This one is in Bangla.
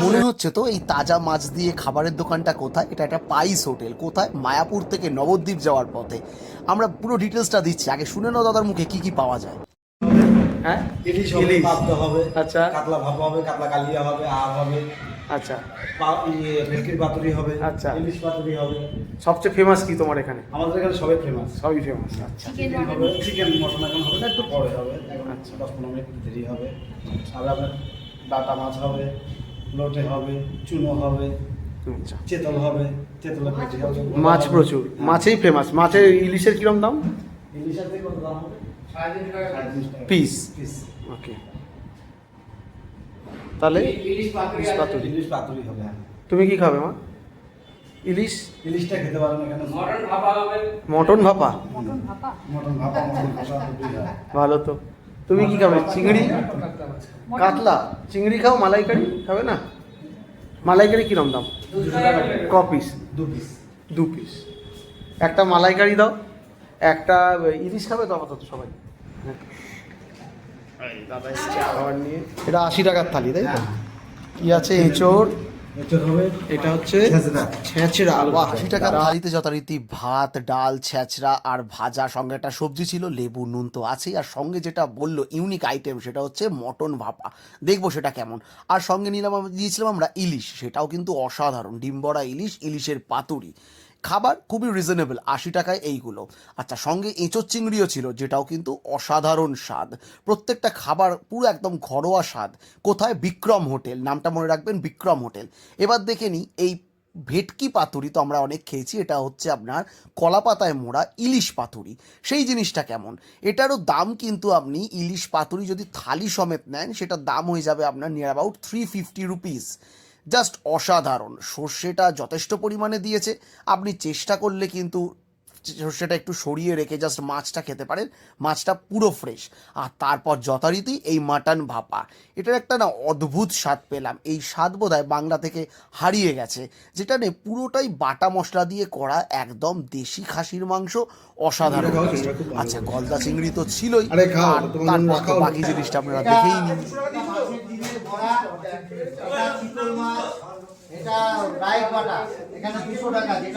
মনে হচ্ছে তো এই তাজা মাছ দিয়ে খাবারের দোকানটা কোথায়? এটা একটা পাইস হোটেল। কোথায়? মায়াপুর থেকে নবদ্বীপ যাওয়ার পথে। আমরা পুরো ডিটেলসটা দিচ্ছি, আগে শুনে নাও দাদার মুখে কি কি পাওয়া যায়। হ্যাঁ, ইলিশ হবে, পাবদা হবে, আচ্ছা, কাতলা ভাপা হবে, কাতলা কালিয়া হবে, আর হবে, আচ্ছা, ভেটকির পাতুরি হবে, আচ্ছা। ইলিশ পাতুরি হবে। সবচেয়ে ফেমাস কি তোমার এখানে? আমাদের এখানে সবাই ফেমাস। সবই ফেমাস। আচ্ছা, চিকেন হবে, চিকেন মটন এখন হবে না, একটু পরে হবে, এখন আচ্ছা। 10-15 মিনিট দেরি হবে। আর আপনার ডাটা মাছ হবে, লোটে হবে, চুনো হবে, আচ্ছা। চেতল হবে, চেতলের পেটি হবে। মাছ প্রচুর, মাছেই ফেমাস। মাছের ইলিশের কিরম দাম? ইলিশের থেকে কত দাম হবে? 3.5 টাকা পিস। পিস। ওকে, তাহলে ইলিশ পাতুরি। ইলিশ পাতুরি হবে। হ্যাঁ, তুমি কি খাবে মা? ইলিশ, ইলিশটা খেতে পারেন এখানে। মটন ভাপা, মটন ভাপা, মটন ভাপা দুটোই হয়। ভালো তো। তুমি কি খাবে? চিংড়ি, কাতলা, চিংড়ি খাও? মালাইকারি খাবে না? মালাইকারি কিরম দাম? 200 টাকা ক পিস? 2 পিস। 2 পিস। একটা মালাইকারি দাও, একটা ইলিশ খাবে তো আপাতত সবাই। দাদা এসছে খাবার নিয়ে। এটা 80 টাকার থালি, তাই তো? কি আছে? এঁচড়, এটা হবে, এটা হচ্ছে ছেঁচড়া। ছেঁচড়া। বাহ, 80 টাকার থালিতে যথারীতি ভাত, ডাল, ছ্যাঁচড়া আর ভাজা, সঙ্গে একটা সবজি ছিল, লেবু, নুন তো আছেই। আর সঙ্গে যেটা বললো ইউনিক আইটেম, সেটা হচ্ছে মটন ভাপা। দেখবো সেটা কেমন। আর সঙ্গে দিয়েছিলাম আমরা ইলিশ, সেটাও কিন্তু অসাধারণ। ডিমবড়া ইলিশ, ইলিশের পাতুরি। খাবার খুবই রিজনেবল, 80 টাকায় এইগুলো। আচ্ছা, সঙ্গে এঁচোর চিংড়িও ছিল, যেটাও কিন্তু অসাধারণ স্বাদ। প্রত্যেকটা খাবার পুরো একদম ঘরোয়া স্বাদ। কোথায়? বিক্রম হোটেল, নামটা মনে রাখবেন, বিক্রম হোটেল। এবার দেখে নিই এই ভেটকি পাতুরি তো আমরা অনেক খেয়েছি, এটা হচ্ছে আপনার কলা পাতায় মোড়া ইলিশ পাতুরি। সেই জিনিসটা কেমন? এটারও দাম কিন্তু আপনি ইলিশ পাতুরি যদি থালি সমেত নেন, সেটার দাম হয়ে যাবে আপনার নিয়ার অ্যাবাউট 350 রুপিস। জাস্ট অসাধারণ। সর্ষেটা যথেষ্ট পরিমাণে দিয়েছে। আপনি চেষ্টা করলে কিন্তু সর্ষেটা একটু সরিয়ে রেখে জাস্ট মাছটা খেতে পারেন। মাছটা পুরো ফ্রেশ। আর তারপর যথারীতি এই মাটন ভাপা। এটার একটা না অদ্ভুত স্বাদ পেলাম। এই স্বাদ বোধহয় বাংলা থেকে হারিয়ে গেছে। যেটা নে পুরোটাই বাটা মশলা দিয়ে করা, একদম দেশি খাসির মাংস। অসাধারণ taste। আচ্ছা, গলদা চিংড়ি তো ছিলই। আরে খাও, আর তোমার জন্য তারপর তো রাখাও বাকি জিনিসটা আপনারা দেখেই নিন। এটা চিতল মাছ, এটা রাইস বাটা, এখানে 200 টাকা।